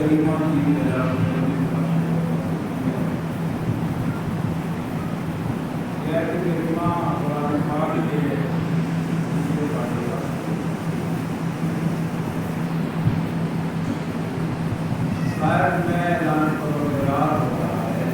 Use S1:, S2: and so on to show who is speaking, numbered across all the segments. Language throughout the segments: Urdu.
S1: کریمہ کی آیت کریمہ قرآن پاک کے شاید میں اعلان پروردگار ہو رہا ہے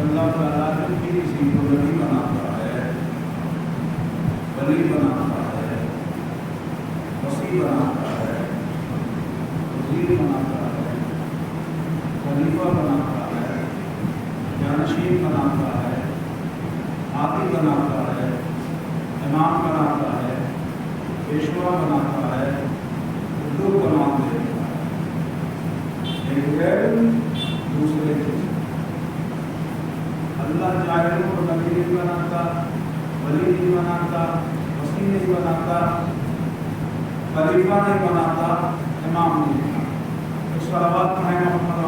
S1: اللہ تعالیٰ نے کسی کو ولی بناتا ہے، ولی بناتا ہے، وصی بناتا ہے، وزیر بناتا ہے، خلیفہ بناتا ہے، جانشین بناتا ہے، عاقل بناتا ہے، امام بناتا ہے، پیشوا بناتا ہے، اردو بنا دیتا ہے، ایک غیر دوسرے کے اللہ جاہلوں کو نبی نہیں بناتا، ولی نہیں بناتا، وصی نہیں بناتا، خلیفہ نہیں بناتا، امام نہیں بناتا۔ اس کا بات ہے محمد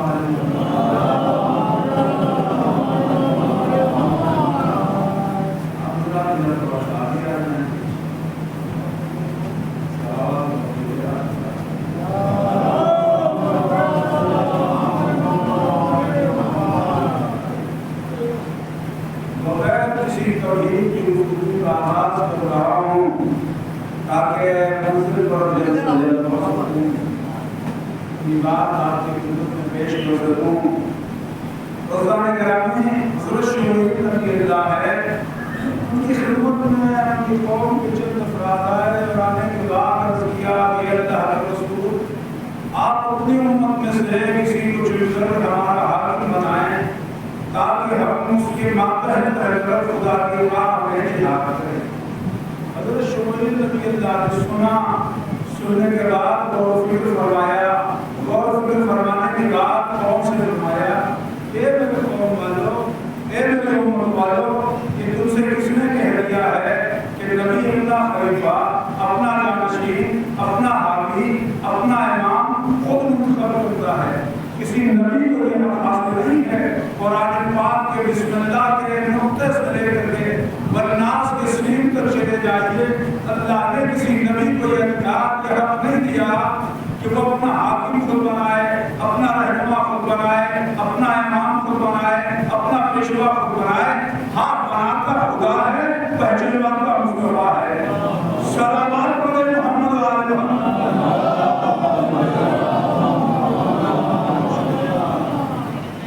S1: بات آپ کی خدمت میں پیش کر سکوں۔ روزانہ گرامی حضرت شمولیت نبی اللہ ہے، ان کی خدمت میں ان کی قوم کے چند افراد آئے اور آنے کے بعد عرض کیا کہ اللہ کے رسول آپ اپنی امت میں سے کسی کو چن کر ہمارا حاکم بنائیں تاکہ ہم اس کے ماتحت رہ کر خدا کی راہ میں جہاد کریں۔ حضرت شمولیت نبی اللہ نے سننے کے بعد غور و فکر فرمایا، غور و فکر فرمانے کے بعد قوم سے فرمایا، اے میرے قوم والو، اے میرے امت والو، کہ تم سے کس نے کہہ دیا ہے کہ نبی اللہ خلیفہ اپنا جانشین، اپنا حامی، اپنا امام خود منتخب کرتا ہے؟ کسی نبی کو یہ حاصل نہیں ہے۔ قرآن پاک کے بسم اللہ کے نقطے سے لے کر کے والناس کے سلیم تک چلے جائیے، اللہ نے کسی نبی کو یہ اختیار کے حق نہیں دیا کہ وہ اپنا حاکم خود بنائے، اپنا رہنما خود بنائے، اپنا امام خود بنائے، اپنا پیشوا خود بنائے۔ ہاں، بناتا خدا ہے، پہچاننے والا مصطفیٰ ہے۔ سلامات پڑھے محمد آل محمد۔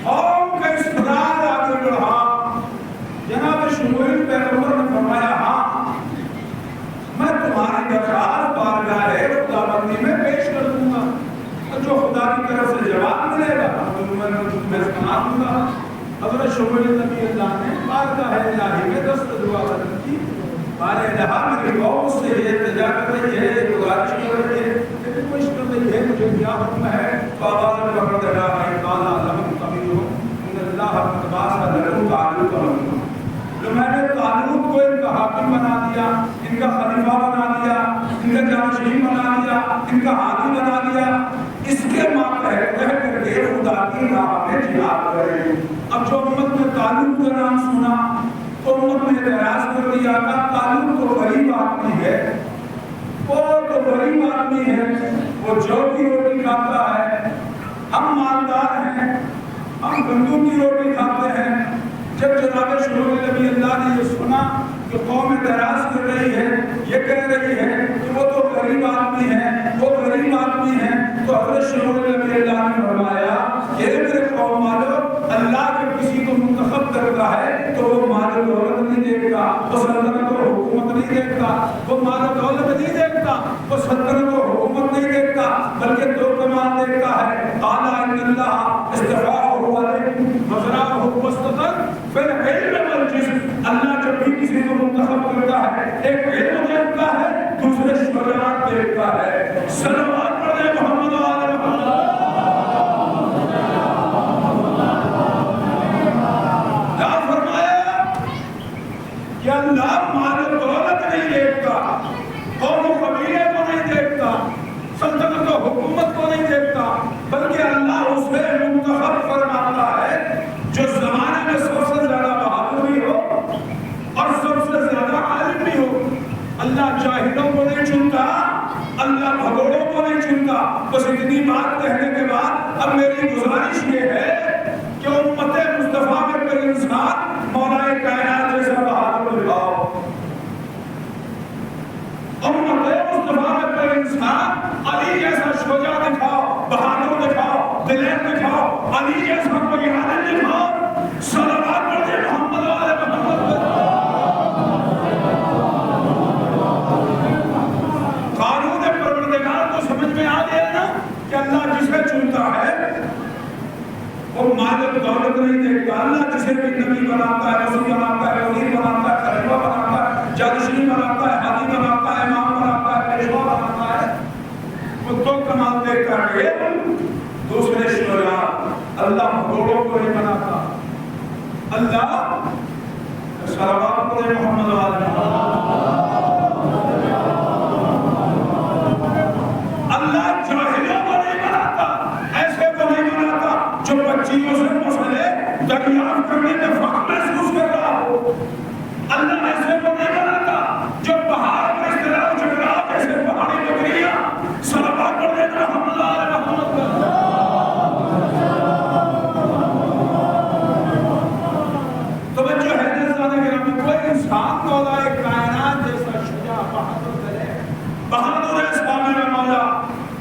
S1: قوم کا استدار آگے بڑھا، جناب شمولیت پیغمبر نے فرمایا، ہاں میں تمہاری درخواست بارگاہ خدا بندی میں پیش کر دوں گا، جو خدا کی طرف سے جواب ملے گا میں سنا دوں گا۔ حضرت شمولیت نبی اللہ نے بارگاہ الہی میں دست دعا کرنے کی، بارے الہا میری قوم سے یہ التجا کر رہی ہے، یہ گزارش کر رہی ہے کہ تم عشق رہی ہے، مجھے کیا حکم ہے؟ تو آواز میں پکڑ دے رہا ہے، قالا لمن قبیلو ان اللہ متباس لکم تعلق لکم۔ جو میں نے تعلق کو ان کا حاکم بنا دیا، ان کا خلیفہ بنا دیا، ان کا جانشین بنا دیا، ان کا حاکم بنا دیا، اس کے ماتحت رہ کر کے خدا کی راہ میں جہاد کریں۔ اب جو امت نے تعلق کا نام سنا تو امت نے اعتراض کر دیا کہ تعلق تو غریب آدمی ہے، وہ تو غریب آدمی ہے، وہ جو کی روٹی کھاتا ہے، ہم مالدار ہیں، ہم گندم کی روٹی کھاتے ہیں۔ جب جناب شمولیت نبی اللہ نے یہ سنا کہ قوم اعتراض کر رہی ہے، یہ کہہ رہی ہے کہ وہ تو غریب آدمی ہے، وہ غریب آدمی ہے، تو حضرت شمولیت نبی اللہ نے فرمایا کہ میرے قوم والو، اللہ جب کسی کو منتخب کرتا ہے تو وہ مال و دولت نہیں دیکھتا، وہ سلطنت و حکومت نہیں دیکھتا، وہ مال و دولت نہیں دیکھتا، وہ سلطنت و حکومت نہیں دیکھتا، بلکہ دو کمال دیکھتا ہے۔ قال ان اللہ اصطفاہ علیکم وزرعہ واستطر پھر علم والجسم۔ اللہ جب بھی کسی کو منتخب کرتا ہے، ایک علم دیکھتا ہے، دوسرے شجاعت دیکھتا ہے۔ صلوات پڑھیں محمد وعلی محمد۔ کیا فرمایا کہ اللہ مال و دولت نہیں دیکھتا، قوم و قبیلے کو نہیں دیکھتا، سلطنت و حکومت کو نہیں دیکھتا، بلکہ اللہ اسے منتخب فرماتا ہے جو زمانے اللہ جاہلوں کو نہیں چنتا، اللہ بھگوڑوں کو نہیں چنتا۔ بس اتنی بات کہنے کے بعد اب میری گزارش یہ ہے کہ امت مصطفیٰ میں کوئی انسان مولا کائنات جیسا بہادر دکھاؤ، امت مصطفیٰ میں کوئی انسان علی جیسا شجاع دکھاؤ، بہادر دکھاؤ، دلیر دکھاؤ، علی جیسا کوئی عالم دکھاؤ۔ صلوات پڑھے محمد والے محمد پر۔ قانون پروردگار کو سمجھ میں آ گیا نا کہ اللہ جسے چنتا ہے وہ مال و دولت نہیں دیکھتا، اللہ جسے بھی نبی بناتا ہے، رسول بناتا ہے، وزیر بناتا ہے، خلیفہ بناتا ہے، جانشین بناتا ہے، حاجی بناتا ہے، امام بناتا ہے، پیشوا بناتا ہے، وہ تو کمال دیکھتا ہے۔ دوسرے شجاع اللہ بھگوڑوں کو نہیں بناتا، اللہ صلوات پڑھے محمد والے اللہ جاہلوں کو نہیں بناتا، ایسے کو نہیں بناتا جو بچیوں سے مسئلے دریافت کرنے میں فخر محسوس کر رہا ہو۔ اللہ ایسے کو نہیں بناتا جو پہاڑ پر اس طرح اچھل رہا جیسے پہاڑی بکریاں۔ صلوات پڑھے محمد والے محمد پر۔ توجہ ہے نظرانہ گرامی، کوئی انسان مولا کائنات جیسا شجاع بہادر ہے، بہادر ہے اس معاملے میں مولا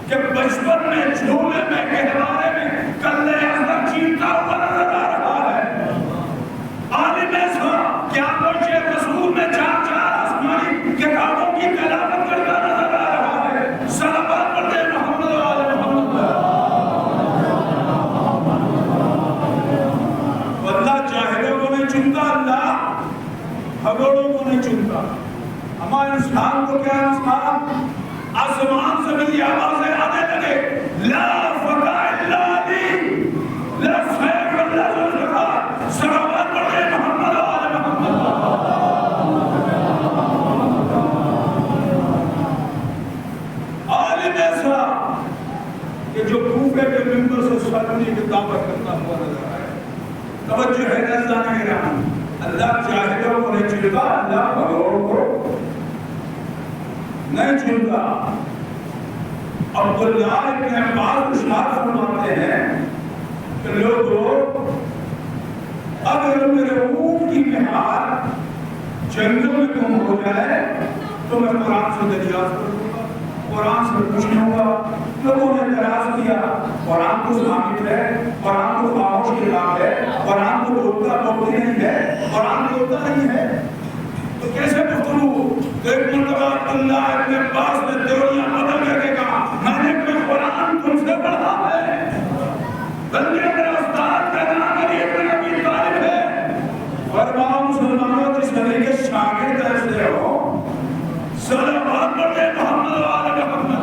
S1: کہ بچپن میں جھولے میں گہوارے میں کلے اثر چیمتا ہوا نظر آ رہا ہے۔ عالم ایسا کہ آپوچے رسول میں چار چار آسمانی کتابوں کی تلاوت کرتا نظر آ رہا ہے۔ صلوات پڑھے محمد والے محمد پر۔ اللہ جاہلوں کو نہیں چنتا، اللہ بھگوڑوں کو نہیں چنتا۔ ہمارے انسان کو کیا انسان آسمان سے بھی آوازیں آنے لگے، لا فتح الا علی، لا سیف الا ذوالفقار۔ صلوات پڑھے محمد والے محمد۔ عالم ایسا کہ جو کوفے کے ممبر سے سلمی کی دعوت کرتا ہوا نظر آئے۔ توجہ ہے نظرانہ گرامی، اللہ جاہلوں کو نہیں چنتا، اللہ بھگوڑوں کو نہیں چنتا۔ عبداللہ ابن عباس ارشاد فرماتے ہیں کہ لوگوں اگر میرے اونٹ کی مہار جنگل میں گم ہو جائے تو میں قرآن سے دریافت کروں گا، قرآن سے پوچھوں گا۔ لوگوں نے اعتراض کیا، قرآن کو ثابت ہے، قرآن کو خاموش کتاب ہے، قرآن کو بولتا بولتی نہیں ہے، قرآن بولتا نہیں ہے، تو کیسے گفتگو؟ ایک مرتبہ عبداللہ ابن عباس نے دیوریاں بدل کر کے کہا، میں نے کوئی قرآن تم سے پڑھا ہے، بلکہ میرا استاد کا نام علی ابن ابی طالب ہے۔ فرمایا مسلمانوں جس نبی کے شاگرد ایسے ہو، صلوات پڑھے محمد والے محمد۔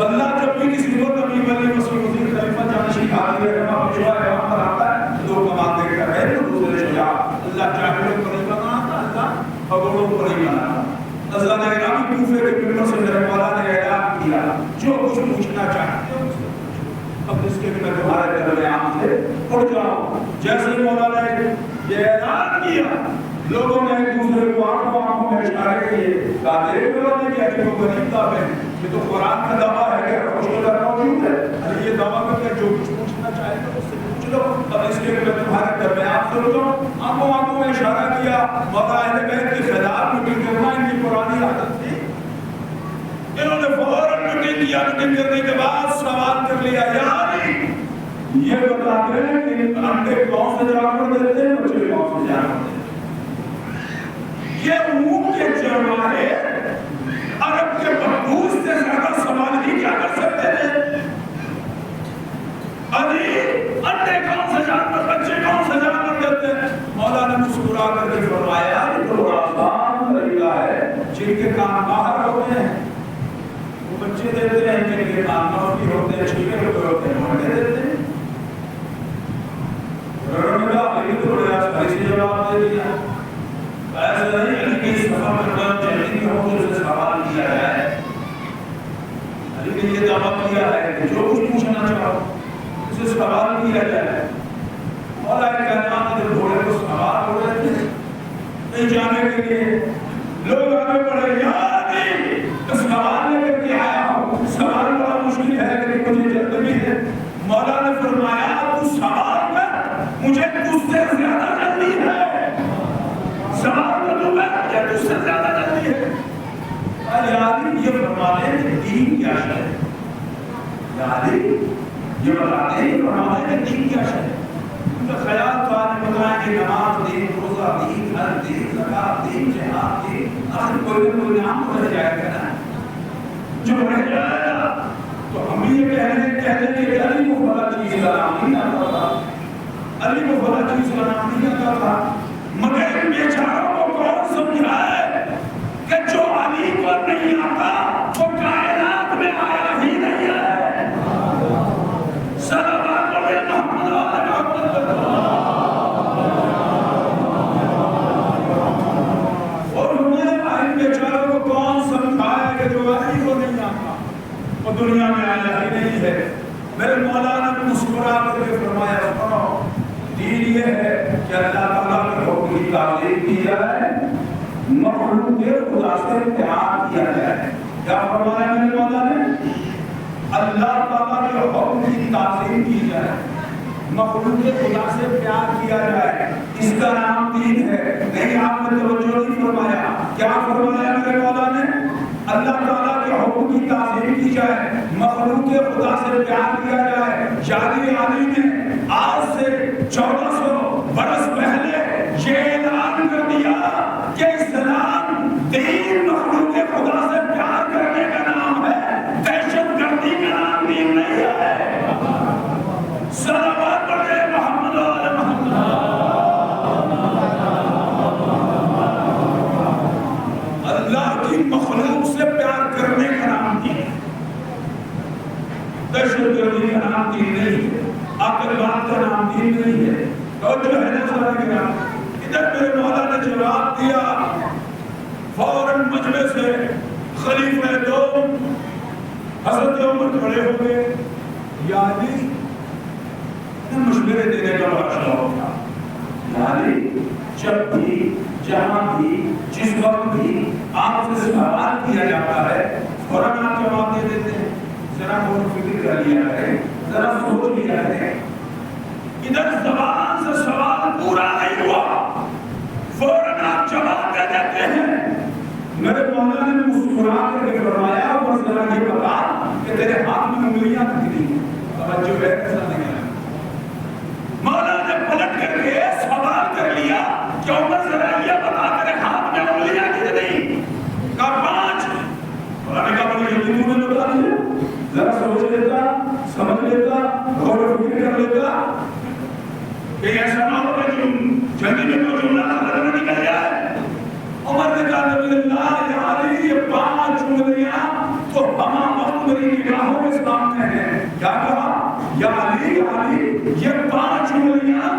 S1: اللہ جب بھی کسی کو نبی ولی مسیح وزیر خلیفہ جانشین حاجی رحمہ پیشوا رحمہ پر آتا ہے تو کمال دیکھ کر ہے تو دوسرے شجاع اللہ جاہلوں کو نہیں بناتا، اللہ بھگوڑوں کو نہیں بناتا۔ نظرانہ گرامی، کوفے کے ممبر سے میرے مولا نے اعلان کیا جو کچھ پوچھنا چاہتے ہو اب اس کے بھی میں تمہارے درمیان سے اٹھ جاؤ۔ جیسے مولا نے یہ اعلان کیا لوگوں نے ایک دوسرے کو آنکھوں میں اشارے کیے، کہا دیکھ لو نے کیا کہ وہ غریب ہے، یہ تو قرآن کا دعویٰ ہے کہ خوش ہو کر موجود ہے، ارے یہ دعویٰ کر کے جو کچھ پوچھنا چاہے گا اس سے پوچھ لو، اب اس کے لیے میں تمہارے درمیان سے اٹھ جاؤں۔ آنکھوں میں اشارہ کیا، مولا اہل بیت کے خلاف میٹنگ کرنا ان کی پرانی عادت تھی۔ انہوں نے فوراً میٹنگ کیا، میٹنگ کرنے کے بعد سوال کر لیا، یار یہ بتاتے ہیں کہ انڈے کون سے جانور دیتے ہیں، بچے کون سے جانور دیتے ہیں؟ یہ اونٹ کے چرواہے عرب کے بھگوس سے زیادہ سوال ہی کیا کر سکتے تھے؟ علی انڈے کون سے جانور، بچے کون سے جانور دیتے ہیں؟ مولا نے مسکرا کر کے فرمایا یہ تو بڑا آسان طریقہ ہے، جن کے کان باہر ہوتے ہیں وہ بچے دیتے ہیں، جن کے کان نوکی ہوتے ہیں چھلکے ہوتے ہیں وہ انڈے دیتے ہیں۔ انہوں نے کہا علی تو بڑے آسانی سے جواب دے دیا، ایسا نہیں علی کی سفر میں جب جہنی ہو تو اسے سوال کیا جائے۔ علی نے یہ دعویٰ کیا ہے کہ جو کچھ پوچھنا چاہو اسے سوال کیا جائے۔ مولا کائنات نے گھوڑے کو سوال جانے کے لیے لوگ آگے بڑھے، یاد تو سوال لے کر کے آیا ہوں، سوال بڑا مشکل ہے لیکن مجھے جلد بھی ہے۔ مولا نے فرمایا تو سوال کر، مجھے تجھ سے زیادہ جلدی ہے، سوال تو کر، مجھے تجھ سے زیادہ جلدی ہے۔ یعنی یہ فرمانے کہ دین کیا ہے، یعنی یہ بتاتے ہیں فرمانے کہ دین کیا ہے۔ ان کا خیال تھا کہ بتائیں کہ نماز دین، روزہ دین، حج دین، زکات دین، جہاد دین، آخر کوئی نہ کوئی نام رہ جائے گا نا، جو رہ جائے گا تو ہم بھی یہ کہہ دیں کہ علی کو بڑا چیز کا نام نہیں آتا تھا، علی کو بڑا چیز کا نام نہیں آتا تھا، مگر ان بیچاروں کو کون سمجھائے کہ جو علی کو نہیں آتا وہ کائنات میں آیا ہی نہیں ہے۔ صلوات علی محمد اور ہمارے بھائی بیچاروں کو کون سمجھائے کہ جو علی کو نہیں آتا وہ دنیا میں آیا ہی نہیں ہے۔ میرے مولانا نے مسکرا کر کے فرمایا سنو، دین یہ ہے کہ اللہ تعالیٰ کے حکم کی تعظیم کی جائے، مخلوق خدا سے پیار کیا جائے۔ کیا فرمایا میرے مولا نے؟ اللہ تعالیٰ کے حکم کی تعظیم کی جائے، مخلوق خدا سے پیار کیا جائے، اس کا نام دین ہے۔ نہیں آپ نے توجہ نہیں فرمایا، کیا فرمایا میرے مولا نے؟ اللہ تعالیٰ کے حکم کی تعظیم کی جائے، مخلوق خدا سے پیار کیا جائے۔ یعنی علی نے آج سے 1400 برس پہلے یہ اعلان کر دیا کہ اسلام دین مخلوق خدا سے پیار کرنے کا نام ہے، دہشت گردی کا نام دین نہیں ہے۔ صلوات پڑھے محمد و محمد۔ اللہ کی مخلوق سے پیار کرنے کا نام دین ہے، دہشت گردی کا نام دین نہیں ہے، عقلبات کا نام دین نہیں ہے۔ اور جو ہے نا سارا کے نام ادھر میرے مولا نے جواب دیا، فوراً مجمع سے خلیفہ دوم حضرت عمر کھڑے ہو گئے۔ یعنی مشورے دینے کا بڑا شوق تھا، یعنی جب بھی جہاں بھی جس وقت بھی آپ سے سوال کیا جاتا ہے فوراً آپ جواب دے دیتے ہیں۔ ذرا غور و فکر کر لیا ہے، ذرا سوچ لیا ہے، ادھر زبان سے سوال پورا نہیں ہوا فوراً آپ جواب دے دیتے ہیں۔ میرے مولا نے مسکرا کر کے فرمایا اور ذرا یہ بتا کہ تیرے ہاتھ میں انگلیاں کتنی ہیں؟ توجہ ہے ایسا نہیں ہے۔ مولا نے پلٹ کر کے سوال کر لیا کہ عمر ذرا یہ بتا تیرے ہاتھ میں انگلیاں کتنی؟ کہا 5۔ مولا نے کہا بڑی جلدی تم نے بتا دیا، ذرا سوچ لیتا، سمجھ لیتا، غور و فکر کر لیتا کہ ایسا نہ ہو کہ جلدی میں کوئی جملہ نہ نکل جائے۔ عمر نے کہا نبی اللہ یا علی یہ 5 انگلیاں تو ہما وقت میری نگاہوں کے سامنے ہیں۔ کیا کہا؟ یا علی یہ 5 انگلیاں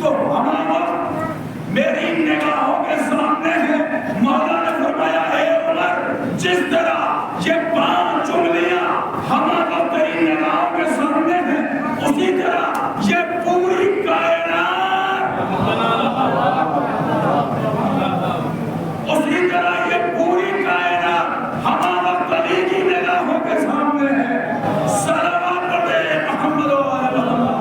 S1: تو ہما وقت میری نگاہوں کے سامنے ہیں۔ مولا نے فرمایا اے عمر جس طرح یہ 5 انگلیاں ہما وقت میری نگاہوں کے سامنے ہیں اسی طرح یہ پوری اسی طرح یہ پوری کائنات ہما وقت علی کی نگاہوں کے سامنے ہے۔ صلوات پڑھے محمد و آل محمد۔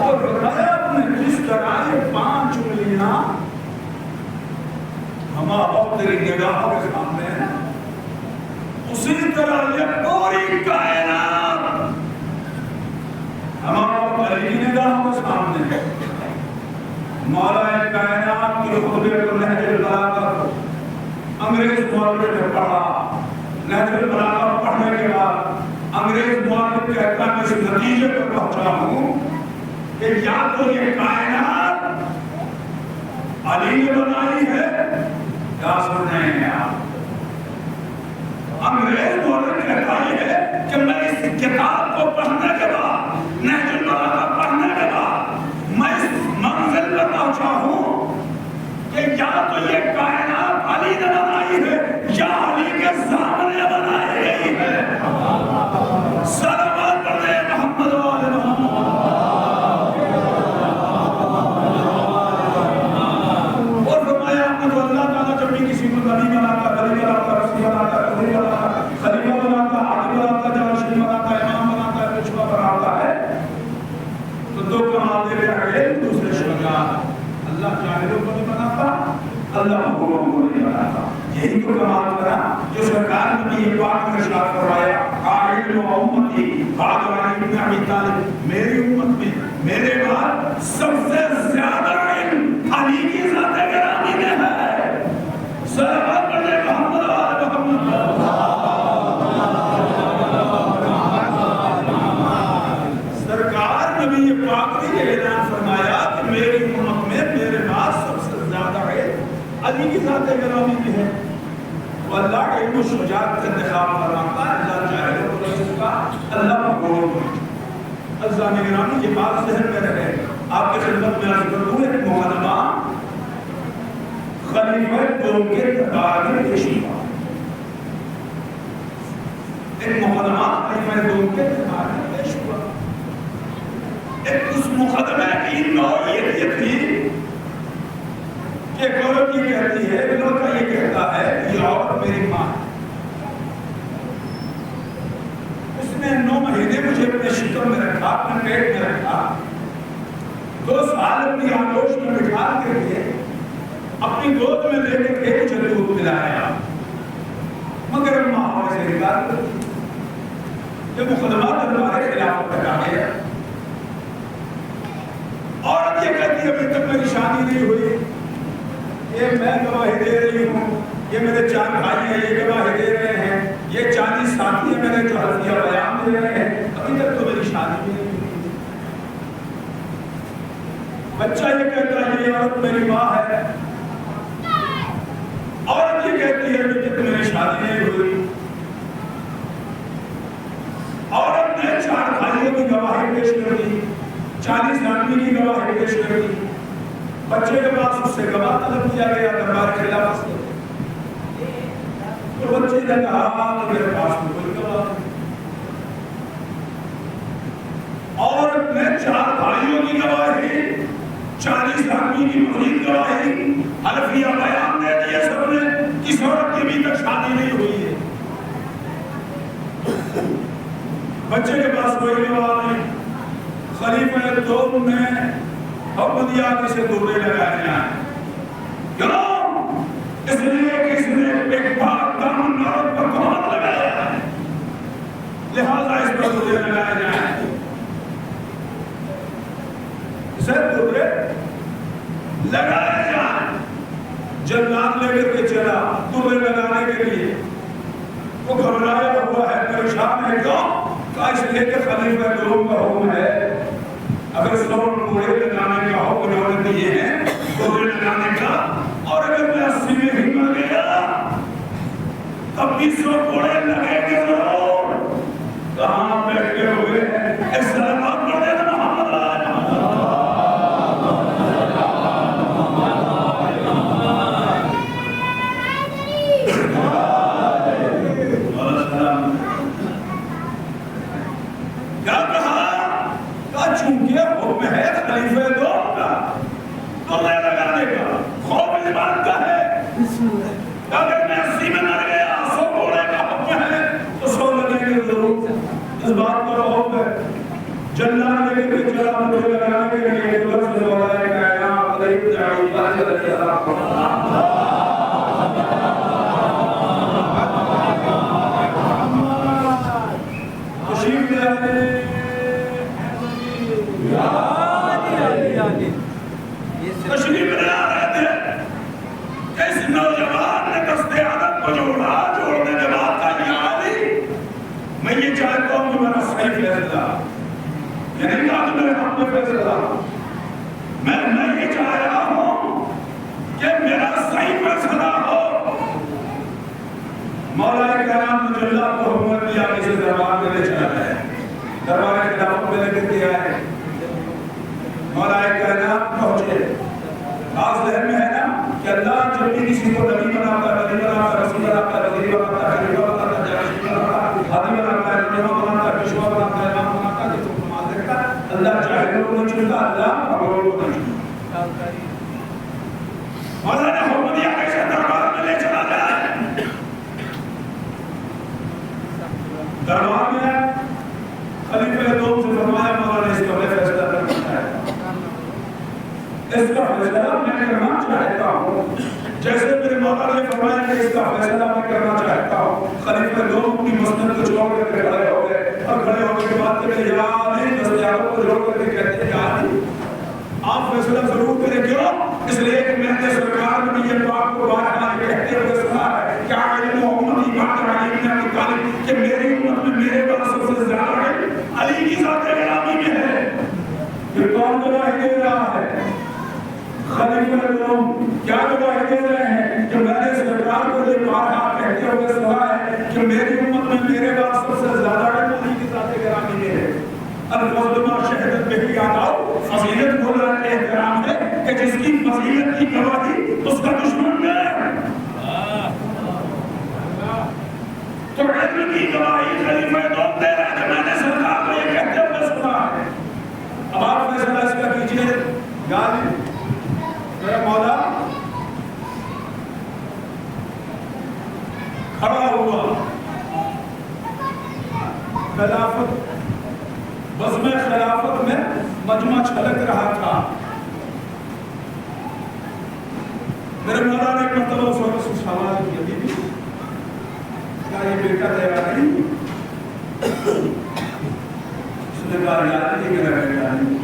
S1: اور بتایا نے جس طرح یہ 5 انگلیاں ہما وقت تیری نگاہوں کے سامنے ہے اسی طرح یہ پوری کائنات ہمارا علی کی نگاہوں کے سامنے ہے۔ مولا کائنات کی خطبے کو نہج البلاغہ انگریز مولوی نے پڑھا، نہج البلاغہ پڑھنے کے بعد انگریز مولوی کہتا ہے میں اس نتیجے پر پہنچا ہوں کہ یا تو یہ کائنات علی نے بنائی ہے یا سن رہے ہیں آپ۔ انگریز مولوی کہتا ہے کہ میں اس کتاب کو پڑھنے کے بعد نہج البلاغہ پڑھنے کے بعد میں اس منزل پر پہنچا ہوں کہ یا تو یہ کائنات علی نے بنائی ہے یا علی کے سامنے بنائی گئی ہے۔ صلوات پڑھے محمد و آل محمد۔ دوسرے شجاع اللہ جاہلوں کو نہیں بناتا، اللہ مغروروں کو نہیں بناتا. یہی تو کمال کرا جو سرکار نبی پاک نے ارشاد فرمایا قائل و امتی بعد علی ابن ابی طالب، میری امت میں میرے بعد سب سے زیادہ علم علی کی ذات گرامی میں ہے. صلوات پڑھے محمد آل محمد. سرکار نبی پاک نے یہ اعلان فرمایا کہ میری امت میں میرے بعد سب سے زیادہ علم علی کی ذات گرامی میں ہے. اللہ علم و شجاعت کا انتخاب فرماتا ہے، اللہ جاہلوں کو نہیں سکتا، اللہ مغروروں کو نہیں. عزیزان گرامی یہ بات ذہن میں رہے. آپ کے خدمت میں عرض کر دوں ایک مقدمہ خلیفہ دوم کے دربار میں پیش ہوا. ایک مقدمہ خلیفہ دوم کے دربار میں پیش ہوا. ایک اس مقدمے کی نوعیت یہ تھی کہ عورت یہ کہتی ہے، لڑکا یہ کہتا ہے یہ عورت میری ماں ہے، اس نے 9 مہینے مجھے اپنے شکم میں رکھا، اپنے پیٹ میں رکھا، 2 سال اپنی آغوش میں بٹھا کر کے اپنی گود میں لے کر کے مجھے دودھ پلایا، مگر ماں سے انکار کرتی. یہ مقدمہ دربار خلافت تک آ گیا. عورت یہ کہتی ہے ابھی تک میری شادی نہیں ہوئی، یہ میں گواہی دے رہی ہوں، یہ میرے 4 بھائی ہیں یہ گواہی دے رہے ہیں، یہ 40 ساتھی ہیں میرے جو حلفیہ بیان دے رہے ہیں، ابھی تک تو میری شادی بھی نہیں ہوئی. بچہ یہ کہتا ہے یہ عورت میری ماں ہے، عورت یہ کہتی ہے ابھی تک میری شادی نہیں ہوئی. عورت نے 4 بھائیوں کی گواہی پیش کر دی، 40 آدمی کی گواہی پیش کر دی. بچے کے پاس اس سے گواہ طلب کیا گیا دربار خلافت سے. تو بچے نے کہا کہ میرے پاس کوئی گواہ نہیں. عورت نے 4 بھائیوں کی گواہی، 40 آدمی کی مزید گواہی، حلفیہ بیان دے دیے سب نے، اس عورت کی ابھی تک شادی نہیں ہوئی ہے. بچے کے پاس کوئی گواہ نہیں. خلیفہ دوم نے حکم دیا کسے دورے لگائے جائیں. کیوں؟ اس لیے کہ اس نے ایک پاک دامن عورت پر کون لگایا ہے، لہذا اس پر دورے لگائے جائیں. اسے دورے لگائے جائیں. جلاد لے کر کے چلا دورے لگانے کے لیے. وہ گھبرایا ہوا ہے، پریشان ہے. کیوں؟ کہا اس لیے کہ خلیفہ دوم کا حکم ہے اگر 100 کوڑے لگانے کا حکم انہوں نے دیے ہیں کوڑے لگانے کا، اور اگر میں 80 میں ہی مر گیا تب 200 کوڑے لگے گے ضرور. کہاں بیٹھے ہوئے ہیں اسلام پڑھے نا محمد چونکہ حکم ہے خلیفہ دوم کا دورے لگانے کا، خوف اس بات کا ہے اگر میں 80 میں مر گیا 100 کوڑے کا حکم ہے تو 100 لگیں گے ضرور. اس بات کا خوف ہے. جلاد لے کے چلا دورے لگانے کے لیے اللہ سے بولا ہے کہ یا قریب دعو تشریف لے آئے. تشریف لے آ رہے تھے کہ اس نوجوان نے دست عادت کو جوڑا، جوڑنے کے بعد کہا یا علی میں یہ چاہتا ہوں کہ میرا صحیح فیصلہ، یعنی کہا کہ میرے حق میں فیصلہ، میں یہ چاہ رہا ہوں کہ میرا صحیح فیصلہ ہو. مولا کرام نے اللہ کو حکم دیا کہ اسے دربار میں لے چلا جائے. دربار خلافت میں لے کے آئے. مولا کائنات پہنچے. خاص ذہن میں ہے نا کہ اللہ جب بھی کسی کو نبی بناتا ہے، نبی بناتا ہے، رسول بناتا ہے، وزیر بناتا ہے، خلیفہ بناتا ہے، جانشین بناتا ہے، حاکم بناتا ہے، رہنما بناتا ہے، پیشوا بناتا ہے، امام بناتا ہے، جس کو نماز دیکھتا ہے. اللہ جاہلوں کو نہیں چنتا، اللہ مغروروں کو نہیں چنتا. مولا نے حکم دیا کہ اسے دربار میں لے چلا جائے. دربار میں خلیفہ دوم سے فرمایا مولا نے اس کا فیصلہ کرنا ہے. کا فیصلہ میں کرنا چاہتا ہوں، جیسے میرے مولا نے فرمایا کہ اس کا فیصلہ میں کرنا چاہتا ہوں۔ خلیفہ لوگ اپنی مسند کو چھوڑ کر کھڑے ہو گئے اور کھڑے ہونے کے بعد کہتے ہیں یا علی، دستیاروں کو جوڑ کر کے کہتے ہیں یا علی آپ فیصلہ ضرور کریں، کیوں؟ اس لیے کہ میں نے سرکار میں یہ بات کو بار کہتے ہوئے سنا ہے کہ علم امتی بعد علی بن ابی طالب کہ میری امت میں میرے بعد سب سے زیادہ ہے علی کی ذات گرامی میں ہے۔ یہ کون گواہی دے رہا ہے؟ خلیفہ لوگ کیا گواہی دے رہے ہیں کہ میں نے سرکار کو یہ بات کہتے ہوئے سنا ہے کہ میری امت میں میرے بعد سب سے زیادہ ہے علی کی ذات گرامی میں ہے۔ الفضل ما شہدت میں بھی یاد آؤ، فضیلت بولا احترام ہے کہ جس کی فضیلت کی گواہی اس کا دشمن ہے۔ تو علم کی گواہی خلیفہ دوم دے رہے کہ میں نے سرکار کو یہ کہتے ہوئے سنا ہے۔ اب آپ فیصلہ اس کا کیجئے، یاد میرا مولا کھڑا ہوا، خلافت بزم خلافت میں مجمع چھلک رہا تھا۔ میرے مولا نے ایک مرتبہ اس وقت سے سوال کیا بی بی کیا یہ بیٹا تیار نہیں؟ اس نے کہا یاد نہیں میرا بیٹا نہیں،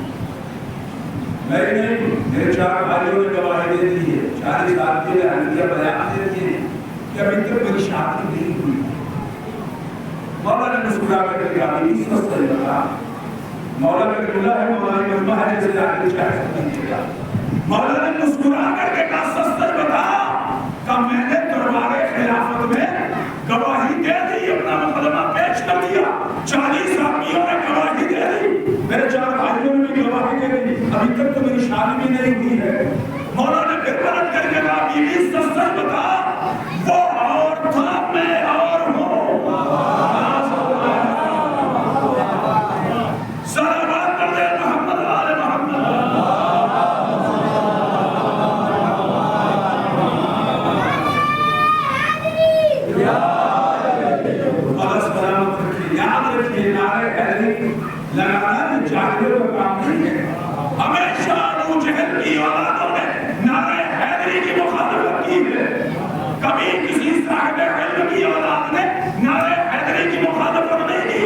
S1: میں نہیں، میرے 4 بھائیوں نے گواہی دے دی ہے، 40 آدمی نے حنفیہ بیان دے دیے کہ ابھی تک میری شادی نہیں ہوئی۔ مولا نے مسکرا کر کے کہا اس وقت سے بتا، مولا کا قبلہ ہے، مولا کی مجمع ہے، جیسے آگے چاہے سکتے ہیں۔ مولا نے مسکرا کر کے کہا سچ سچ بتا کہ میں نے دربار خلافت میں گواہی دے دی، اپنا مقدمہ پیش کر دیا، 40 آدمیوں نے گواہی دے دی، میرے 4 بھائیوں نے بھی گواہی دے دی، ابھی تک تو میری شادی بھی نہیں ہوئی ہے۔ مولا نے پھر پلٹ کر کے کہا بیوی سچ سچ بتا، وہ اور تھا میں اور ہوں۔ صلوات پڑھ دے محمد آل محمد۔ بس سلامت رکھیے، یاد رکھیے نعرہ حیدری لگانا جاہلوں کا کام نہیں ہے۔ ہمیشہ ابو جہل کی اولادوں نے نعرہ حیدری کی مخالفت کی ہے، کبھی کسی صاحب علم کی اولاد نے نعرہ حیدری کی مخالفت نہیں کی۔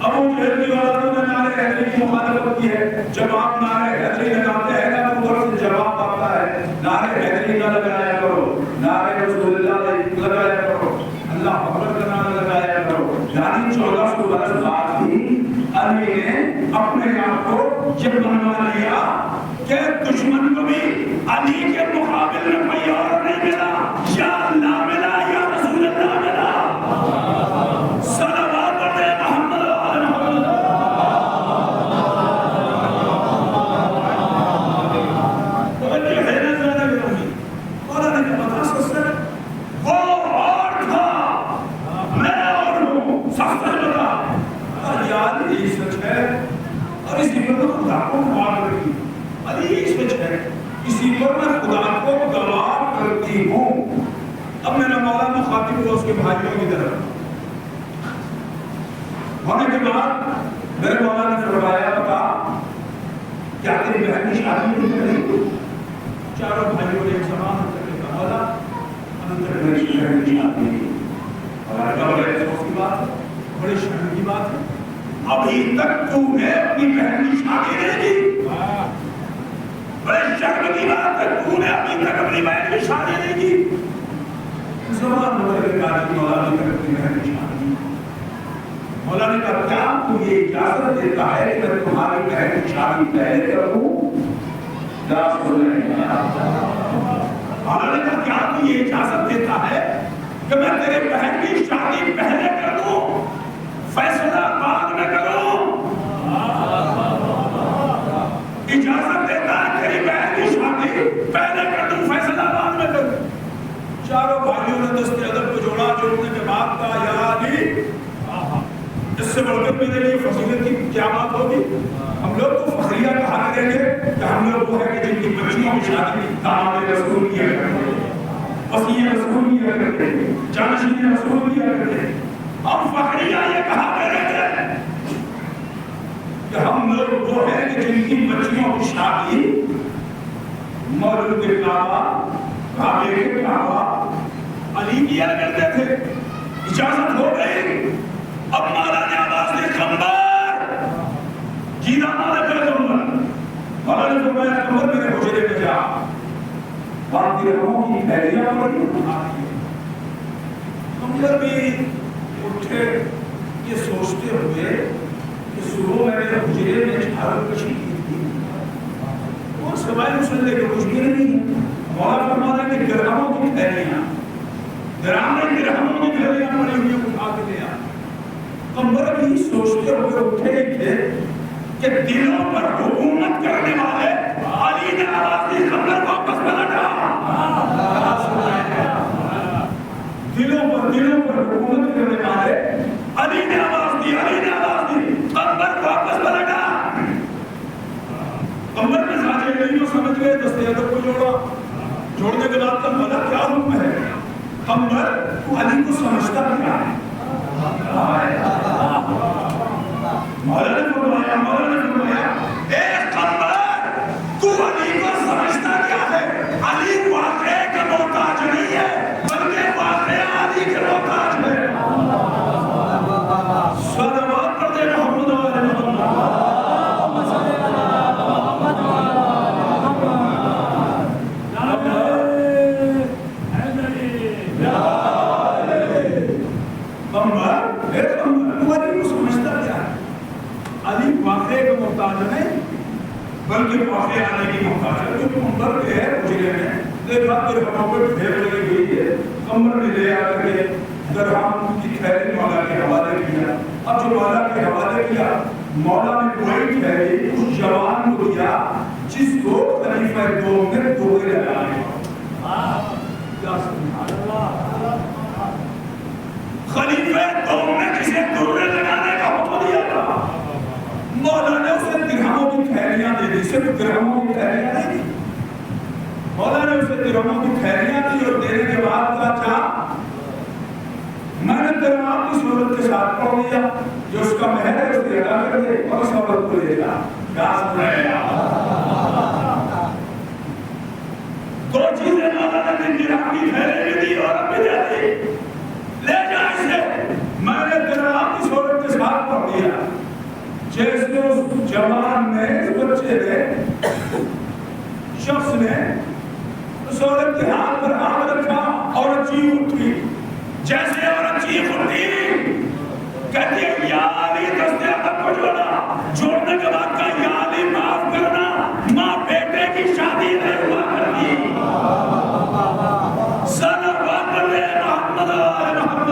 S1: ابو جہل کی اولادوں نے نعرہ حیدری کی مخالفت کی ہے، جب آپ نعرہ حیدری لگاتے ہیں نا تو ادھر سے جواب آتا ہے نعرہ حیدری نہ لگایا کرو، نعرہ رسول اللہ لگایا کرو، اللہ اکبر کا نعرہ لگایا کرو۔ یعنی 1400 برس بعد بھی علی نے اپنے آپ کو یہ بنوا لیا کہ دشمن کو بھی علی کے مقابل میں کوئی اور نہیں ملا، یا اللہ ملا یا رسول اللہ ملا۔ صلوات پڑھ دے محمد آل محمد۔ توجہ ہے نا زیادہ گرامی، مولا نے کہا بتا سچ سچ، وہ اور تھا میں اور ہوں، سچ سچ بتا۔ اور یاد یہی سچ ہے اور اسی پر میں خدا کو گواہ کرتی ہوں، علی یہی سچ ہے، اسی پر میں خدا کو گواہ کرتی ہوں۔ اب میرا مولا مخاطب ہوا اس کے بھائیوں کی طرف ہونے کے بعد میرے مولا نے فرمایا بتا کیا تیری بہن کی شادی نہیں کریں؟ چاروں بھائیوں نے ایک سوال کر کے کہا مولا انتر میری بہن کی شادی نہیں، اور کہا بڑے افسوس کی بات ہے، بڑے شرم کی بات ہے، ابھی تک تو نے اپنی بہن کی شادی نہیں کی، بڑے شرم کی بات ہے، تو نے ابھی تک اپنی بہن کی شادی نہیں کی۔ زبان بدل کے کہا کہ مولا ابھی تک اپنی بہن کی شادی نہیں کی۔ مولا نے کہا کیا تو یہ اجازت دیتا ہے کہ میں تمہاری بہن کی شادی پہلے کروں؟ مولا نے کہا کیا تو یہ اجازت دیتا ہے کہ میں تیرے بہن کی شادی پہلے کر دوں، فیصلہ بعد میں کروں؟ اجازت دیتا ہے تیری بہن کی شادی پہلے کر دوں، فیصلہ بعد میں کروں؟ چاروں بھائیوں نے دست ادب کو جوڑا، جوڑنے کے بعد کہا یا علی اس سے بڑھ کر میرے لیے فضیلت کی کیا بات ہوگی؟ ہم لوگ تو فخریہ کہا کریں گے کہ ہم لوگ وہ ہے کہ جن کی بچیوں کی شادی داماد رسول کیا کرتے ہیں، وصی رسول کیا کرتے ہیں، جانشین رسول کیا کرتے ہیں۔ ہم فخریہ یہ کہا کریں گے کہ ہم لوگ وہ ہے کہ جن کی بچیوں کی شادی مولود کعبہ کعبے کے کعبہ علی کیا کرتے تھے. اجازت ہو گئی. اب مولا نے آواز دی قمر جینا مالا پیغمبر. مولا نے فرمایا قمر میرے حجرے میں جا. باقی رہوں کی پھیلیاں پڑی قمر بھی اٹھے یہ سوچتے ہوئے کہ صبح میں میرے حجرے میں جھاڑ کشی کی تھی اور سوائے مسلے کے کچھ بھی نہیں ہے. مولا فرمانا کہ درہموں کی پھیلیاں درہموں کی پھیلیاں پڑی ہوئی اٹھا کے لیا. قمر بھی سوچتے ہوئے اٹھے تھے کہ دلوں پر حکومت کرنے والے علی نے آواز دی قمر واپس پلٹا. دلوں پر حکومت کرنے والے علی نے آواز دی قمر واپس پلٹا. قمر نے ساجے علی کو سمجھ گئے دستے ادب کو جوڑا. جوڑنے کے بعد تب بلا کیا حکم ہے. قمر تو علی کو سمجھتا کیا ہے. مولا نے فرمایا اے قمر تو علی کو سمجھتا کیا ہے. علی واقعے کا محتاج نہیں ہے بلکہ واقعہ علی کے محتاج ہے. صلوات پڑھتے محمد والے محمد. واقعے کا محتاج نہیں بلکہ واقعہ آنے کی محتاج ہے. جو قمر کے ہے حجرے میں دیکھا درہموں پر ڈھیر لگی ہوئی ہے. قمر نے لے آ کر کے درہم کی تھیلی مولا کے حوالے کیا. اب جو مولا کے حوالے کیا مولا نے وہی تھیلی اس جوان کو دیا جس کو خلیفہ دوم نے دورے لگانے. خلیفہ دوم نے کسے دورے لگانے کا حکم دیا تھا. مولا نے اسے درہموں کی تھیلیاں دے دی. صرف درہموں کی تھیلیاں نہیں دی. مولا نے اسے درہموں کی تھیلیاں دی اور دینے کے بعد کہا چاہ میں نے درہم کی صورت کے ساتھ پڑھ لیا جو اس کا مہر ہے اس کے ادا کر دے اور اس عورت کو لے جا. دو چیزیں مولا نے درہم کی تھیلی بھی دی اور بھی دے دی. لے جا اسے. میں نے درہم کی صورت کے ساتھ پڑھ لیا جیسے اس جوان نے اس بچے نے شخص نے اس عورت کے ہاتھ پر ہاتھ رکھا اور چیخ اٹھی. جیسے عورت چیخ اٹھی کہتی ہے یا علی دستے ادب کو جوڑا. جوڑنے کے بعد کہا یا علی معاف کرنا ماں بیٹے کی شادی نہیں ہوا کرتی. صلوات علیہ محمد علیہ محمد.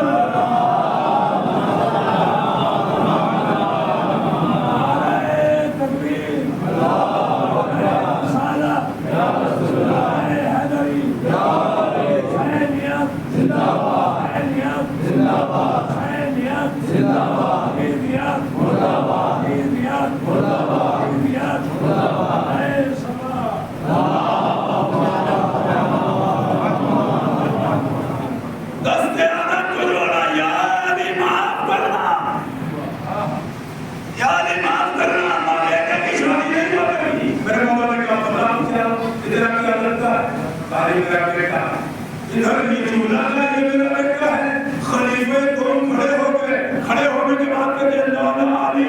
S1: ادھر یہ جملہ ہے یہ میرا بیٹا ہے. خلیفہ دوم کھڑے ہونے کے بعد کہتے اللہ علی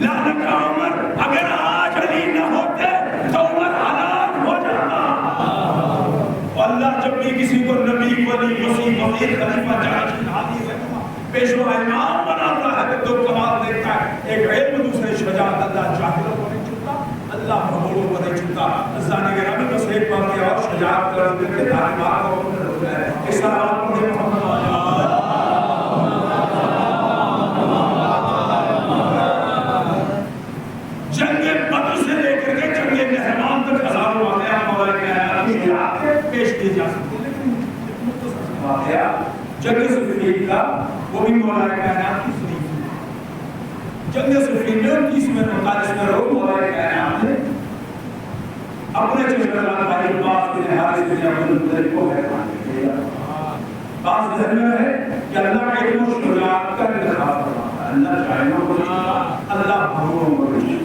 S1: لعنت عمر. اگر آج علی نہ ہوتے تو عمر ہلاک ہو جاتا. اللہ جب بھی کسی کو نبی ولی مسیح فقیر خلیفہ جاج عالی پیشوا امام بناتا ہے تو کمال دیکھتا ہے. ایک علم دوسرے شجاعت. اللہ جاہلوں کو نہیں چھوڑتا اللہ مغروروں کو نہیں چھوڑتا. ازانی گرامی بس ایک بار کیا اور شجاعت کر دل کے تعلیمات کو اس طرح مجھے محمد جنگ بدر سے لے کر کے جنگ مہربان تک ہزاروں واقعات مولا کے پیش کیے جا سکتے ہیں لیکن مختصر واقعہ جنگ صفین کا وہ بھی مولا کائنات کی صدیق. جنگ صفین میں 29 میں 49 میں رو مولا کائنات نے اپنے چشمہ بھائی عباس بن حارث بن عبد المطلب کو مہربان کیا. بعض ذہن میں ہے کہ اللہ علم و شجاعت کا انتخاب کرتا ہے. اللہ جاہلوں کو نہیں اللہ بھروں کو نہیں.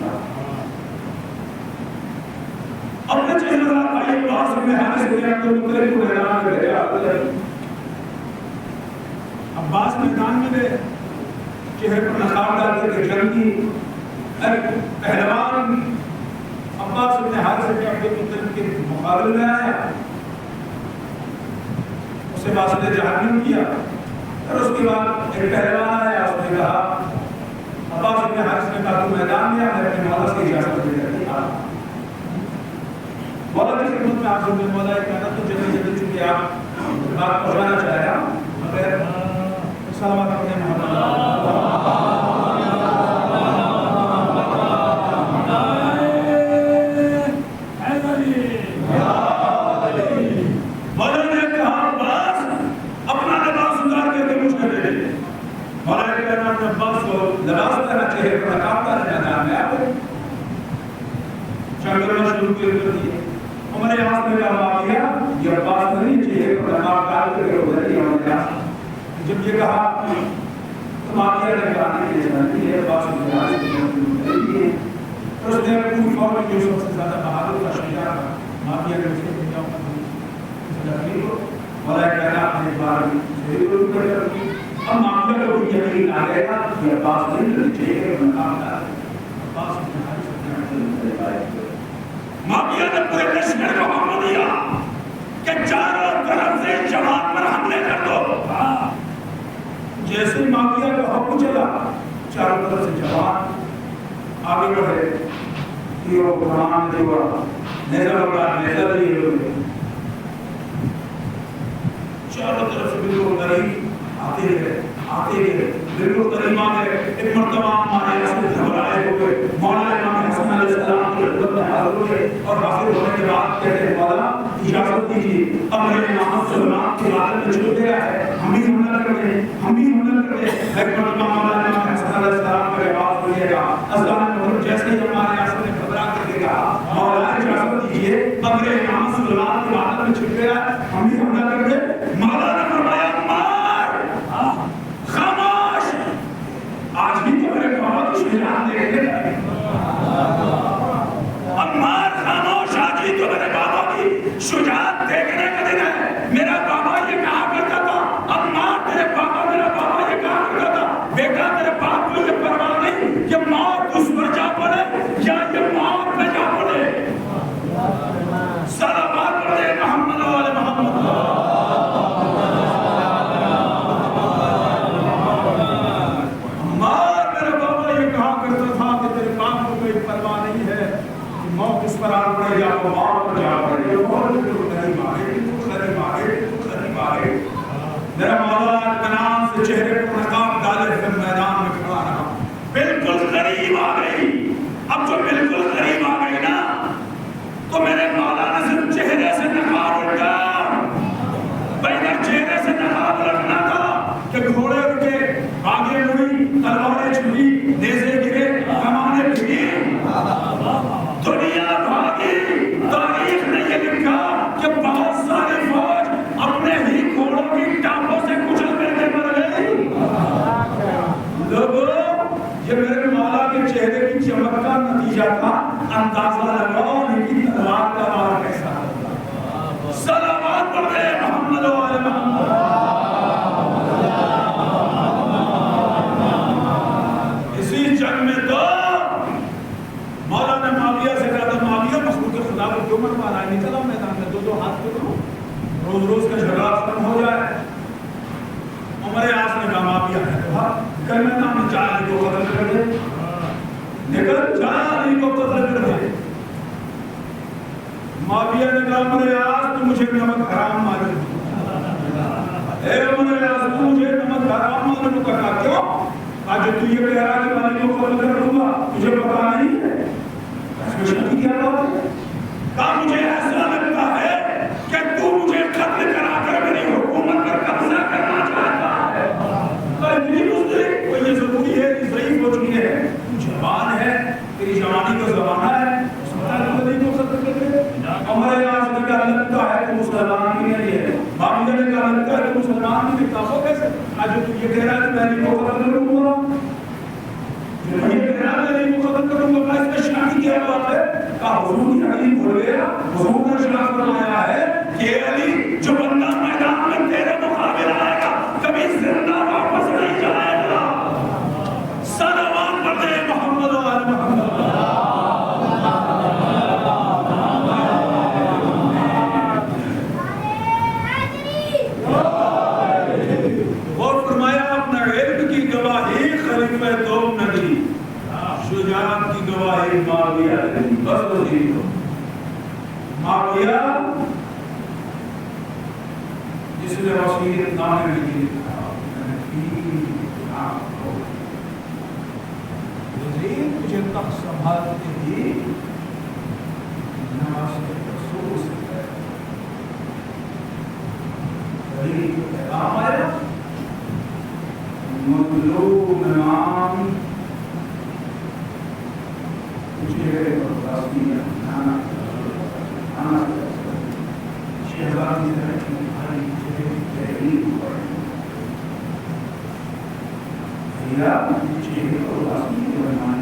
S1: اپنے چشمہ بھائی عباس نے عبد المطلب کو میدان میں بھیجا. عباس میدان میں گئے, چہرے پر نقاب ڈال کر کے جنگی پہلوان عباس بن حارث نے عبد المطلب کے مقابلے میں آیا, اسے واسطے جہنم کیا. اور اس کے بعد ایک پہلوان آیا, اس نے کہا, عباس بن حارث نے کہا تو میدان میں میں اپنے مولا سے اجازت لے رہا تھا. مولا کی خدمت میں آپ سے مولا یہ کہنا تو جلدی جلدی چونکہ آپ بات پہنچانا چاہ رہا ہوں, مگر سلامت اپنے محمد ہمارے یہاں میں کہا گیا یہ عباس نہیں چاہیے نقاب ڈال کر کے ادھر ہی ہمارے یہاں. جب یہ کہا تو معاویہ نے کہا نہیں یہ نہیں ہے, عباس نہیں ہے. اور اس نے پوری فوج میں جو سب سے زیادہ بہادر تھا, شجاع تھا, معاویہ نے اسے بھیجا مولا کہنا اپنے بار شہید کو کر دی. اب معاویہ کو یقین آ گیا کہ عباس نہیں چاہیے نقاب ڈال. عباس معاویہ نے پورے لشکر کو حکم دیا کہ چاروں طرف سے جماعت پر حملے کر دو. جیسے معاویہ کا حکم چلا چاروں طرف سے جماعت آگے بڑھے. تیروں قرآن دیوا نیزہ بڑھا نیزہ دیئے, چاروں طرف سے بالکل قریب آتے گئے بالکل قریب آ گئے. ایک مرتبہ ہمارے رسول گھبرائے ہوئے مولا امام حسن علیہ السلام کی خدمت میں حاضر ہوئے اور حاضر ہونے کے بعد کہتے ہیں مولا اجازت دیجیے, اب میرے محمد صلی اللہ علیہ وسلم کی عادت میں چھوٹ گیا ہے, ہم ہی حملہ کر دیں. ایک مرتبہ مولا امام حسن علیہ السلام کا آواز سنیے گا, اذان میں جیسے ہی ہمارے حسن نے گھبرا کر کے کہا مولا اجازت دیجیے, اب میرے محمد صلی اللہ علیہ وسلم کی عادت میں چھوٹ گیا ہے, ہم ہی حملہ کر دیں. مولا نے فرمایا خاموش, آج بھی تو میرے بابا کی شجاعت دیکھنے لگے. عمار خاموش, آج بھی تو میرے بابا کی شجاعت دیکھنے کا دن ہے. میرا بابا یہ کہا کرتا تھا, عمار تیرے بابا, میرا بابا یہ کہا کرتا تھا, بیٹا تیرے باپ کو یہ پرواہ نہیں کہ موت اس پر جا پڑے یا یہ موت میں جا پڑے. صلوات پڑھے محمد والے محمد. موت اس پر آ پڑے یا وہ موت پر جا پڑے, یہ بہت قریب آ گئے. میرا مولا اطمینان سے چہرے پر نقاب ڈالے پھر میدان میں کھڑا رہا. بالکل قریب آ گئی. اب جو بالکل قریب آ گئی نا تو میرے مولا نے صرف چہرے سے نقاب اٹھا. بھائی چہرے سے نقاب رکھنا تھا کہ گھوڑے اٹھے, آگے ہوئی, تلواریں چھوڑی, نیزے گرے, کمانیں پھری, دنیا بھاگی. تاریخ نے یہ لکھا کہ بہت ساری فوج اپنے ہی گھوڑوں کی ٹانگوں سے کچل کر کے مر گئی. لوگوں, یہ میرے مولا کے چہرے کی چمک کا نتیجہ تھا. اندازہ لگاؤ ان کی تلوار کا وار کیسا تھا. صلوات پڑھے محمد والے محمد. اسی جنگ میں تو مولا نے معاویہ سے کہا تھا, معاویہ مخلوق خدا کو کیوں مروا رہا ہے, نکلا میدان میں, دو ہاتھ پکڑو, روز روز کا جھگڑا ختم ہو جائے. عمر عاص نے کہا معاویہ ہے تو کل میدان میں جا علی کو قتل کر دے, نکل جا علی کو قتل کر دے. معاویہ نے کہا عمر عاص تو مجھے نمک حرام معلوم, اے عمر عاص تو مجھے نمک حرام معلوم. کہا کیوں؟ آج تو یہ کہہ رہا ہے کہ علی کو قتل کر دوں گا, تجھے پتا نہیں ہے کیا بات ہے. کہا مجھے ایسا لگتا ہے کہ تو مجھے قتل کرا کر میری حکومت پر قبضہ کرنا چاہتا ہے. یہ ضروری ہے, ضعیف ہو چکی ہے, جوان ہے, تیری جوانی کا زمانہ ہے, ہمارے یہاں سے کیا لگتا ہے کہ مسلمان بھی نہیں ہے. معاویہ نے کہا لگتا ہے کہ مسلمان بھی نہیں. ہو کیسے آج تو یہ کہہ رہا ہے کہ میں علی کو قتل کروں گا, یہ کہہ رہا ہے علی کو قتل کروں گا. اس کا شرعی کیا بات ہے؟ کہا حضور علی بول گیا, حضور نے شرع فرمایا ہے کہ محمد کی گواہی معاویہ نے دی، بس وزیر کو معاویہ جس نے وصیت نامے میں لکھا وزیر مجھے تخت سنبھالتے ہی نماز کے رسول سے پیغام آیا مظلوم امام چہرے پر اداسیاں شہزادی نے تمہاری چہرے کی تحریر پڑھی چہرے پر اداسی کے درمیان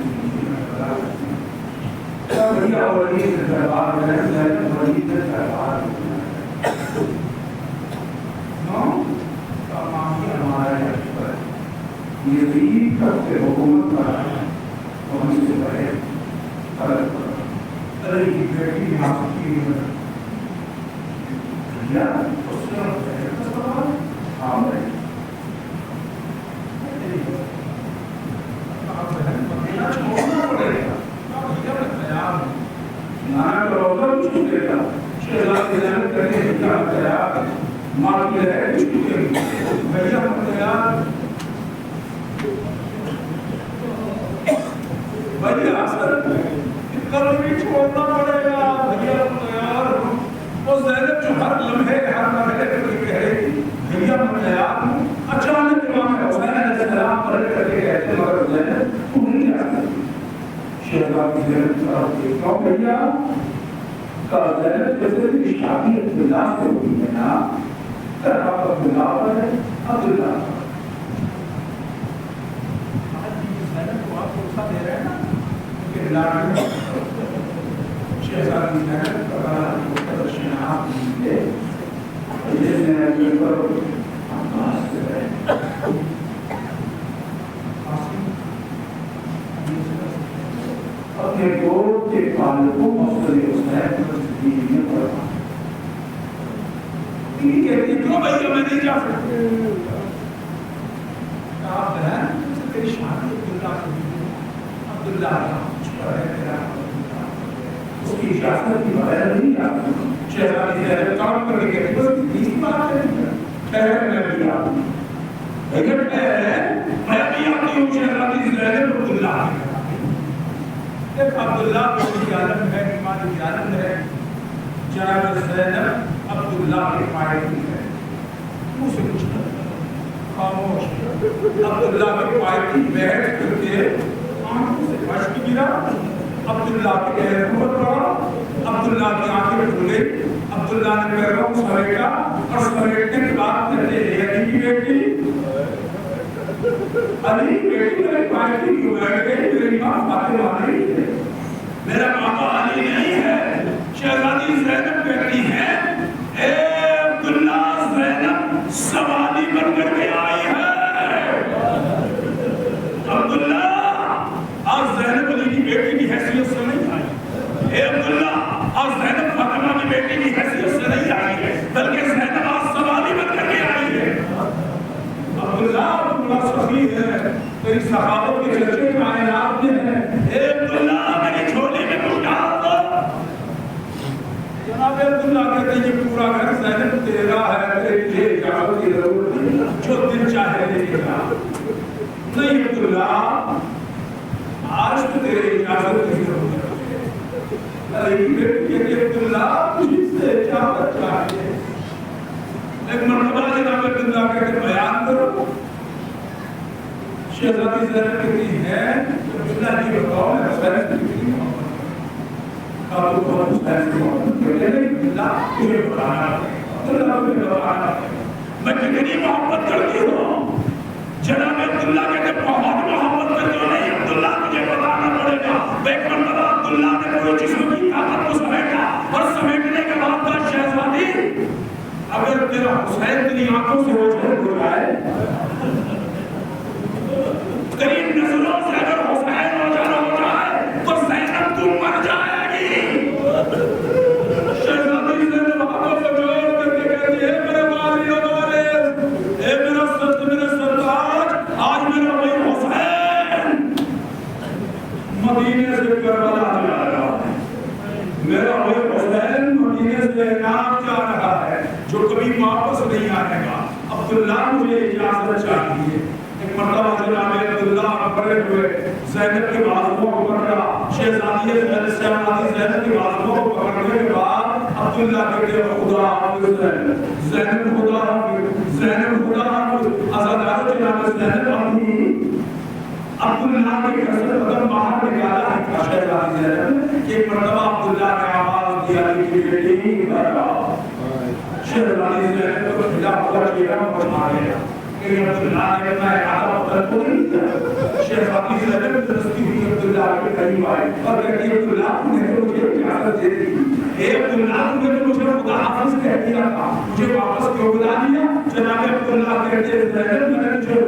S1: بھیا ولید دربار میں ولید دربار یزید کب سے حکومت کر رہا ہے اور ہم سے بڑے فرق پڑا ارے کی بیٹی حاصل کی بھیا اس سے بہت کا سوال ہاں بھائی بہن چھوڑنا پڑے گا بھیا میں تیار ہوں نانا کا روزہ کچھ دے گا شہزادی زینب کرنے بھیا میں تیار ماں کی ہے کچھ دے گا بھیا میں تیار بھیا کبھی چھوڑنا پڑے گا بھیا تیار ہوں وہ زینب جو ہر لمحے ہر مرحلے پر کہہ رہی تھی بھیا میں تیار ہوں اچانک امام حسین علیہ السلام پر کر کے کہتے مگر زینب تو نہیں جا سکتی شہزادی زینب کی طرف دیکھا بھیا کا زینب جیسے بھی شادی عبداللہ سے ہوئی ہے نا طرح عبداللہ پر ہے عبداللہ زینب کو آپ کو دے رہے ہیں نا شہزادی زینب کا مقدر شناخت ملے جس نے اپنے پر عباس سے رہے اپنے گود کے پالکوں مصدر حسین پر زندگی میں پڑھا یہ کہتی کیوں بھائی میں نہیں جا سکتے کہا بہن تیری شادی عبداللہ سے عبداللہ اس کی اجازت کی بغیر نہیں جاتا شہزادی زینب کام کر کے کہتی بس تیسری بات ہے ٹھہر میں بھی آتا ہوں لیکن میں بھی آتی ہوں شہزادی زینب عبداللہ ایک عبداللہ کی عالم ہے ایمان کی عالم ہے جناب زینب عبداللہ کے پائے ہے منہ سے کچھ خاموش عبداللہ کے پائے کی بیٹھ کر کے آنکھوں سے مشک گرا عبداللہ کے قہر کو پڑا عبداللہ کی آنکھیں کھل گئی عبداللہ نے پیروں کو سمیٹا اور سمیٹنے کی بات کرتے ہیں علی کی بیٹی علی کی بیٹی میرے پائے کی کیوں بیٹھ گئی میری ماں فاطمہ نہیں ہے میرا پاپا علی نہیں ہے شہزادی زینب کہتی ہے اے عبداللہ زینب سوالی بن کر کے آئی ہے عبداللہ آج زینب علی کی بیٹی کی حیثیت سے نہیں آئی اے عبداللہ آج زینب فاطمہ کی بیٹی کی حیثیت سے نہیں آئی ہے بلکہ زینب آج سوالی بن کر کے آئی ہے عبداللہ بڑا سخی ہے تیری صحابت کے چرچے کائنات میں ہے اے عبداللہ میری جھولی میں کچھ ڈال دو جناب عبداللہ کہتے ہیں یہ پورا گھر زینب تیرا ہے تیرے لیے اجازت کی ضرورت نہیں جو دل چاہے لے گا نہیں عبداللہ آج تو تیرے اجازت کی ضرورت ہے لیکن کہ عبداللہ تجھ سے اجازت چاہیے ایک مرتبہ جناب عبداللہ کہتے بیان کرو شہزادی زینب کہتی ہے عبداللہ کی بتاؤ میں حسین کی کابو کو حسین کی محبت کہتے ہیں عبداللہ تجھے بتانا عبداللہ تجھے بتانا میں کتنی محبت کرتی ہوں جناب عبداللہ کہتے بہت محبت کرتی ہوں نہیں عبداللہ تجھے بتانا پڑے گا ایک مرتبہ عبداللہ نے پورے جسم کی طاقت کو سمیٹا اور سمیٹنے کے بعد کہا شہزادی اگر تیرا حسین تیری آنکھوں سے ہو جائے تیری نظروں سے اگر حسین ہو جائے تو زینب تو مر جائے گی شہزادی زینب ہاتھوں کو جوڑ کر کے کہتی ہے میرے والد و والد اے میرا سرتاج آج میرا بھائی حسین مدینے سے کربلا جا رہا ہے، میرا حسین مدینے سے نام جا رہا ہے جو کبھی واپس نہیں آئے گا، عبداللہ مجھے اجازت چاہیے۔ ایک مرتبہ جناب عبداللہ بڑے ہوئے زینب کے بازوؤں کو پکڑا، شہزادی زینب کے بازوؤں کو پکڑنے کے بعد عبداللہ کہتے خدا حافظ زینب، خدا حافظ زینب، خدا حافظ آزادار جناب زینب آتی عبداللہ کے گھر سے قدم باہر نکالا ہے شہزادی زینب کہ مرتبہ عبداللہ نے آواز دیا کہ بیٹی گھر آؤ، شہزادی زینب کو کھلا ہوا چہرہ بچا گیا کہ عبداللہ نے اپنا ارادہ بدل کو نہیں کیا۔ شہزادی زینب درستی ہوئی عبداللہ کے قریب آئے اور کہتی عبداللہ نے تو مجھے اجازت دے دی، اے عبداللہ نے تو مجھے خدا حافظ کہہ دیا تھا، مجھے واپس کیوں بلا دیا؟ جناب عبداللہ کہتے زینب میں نے تجھے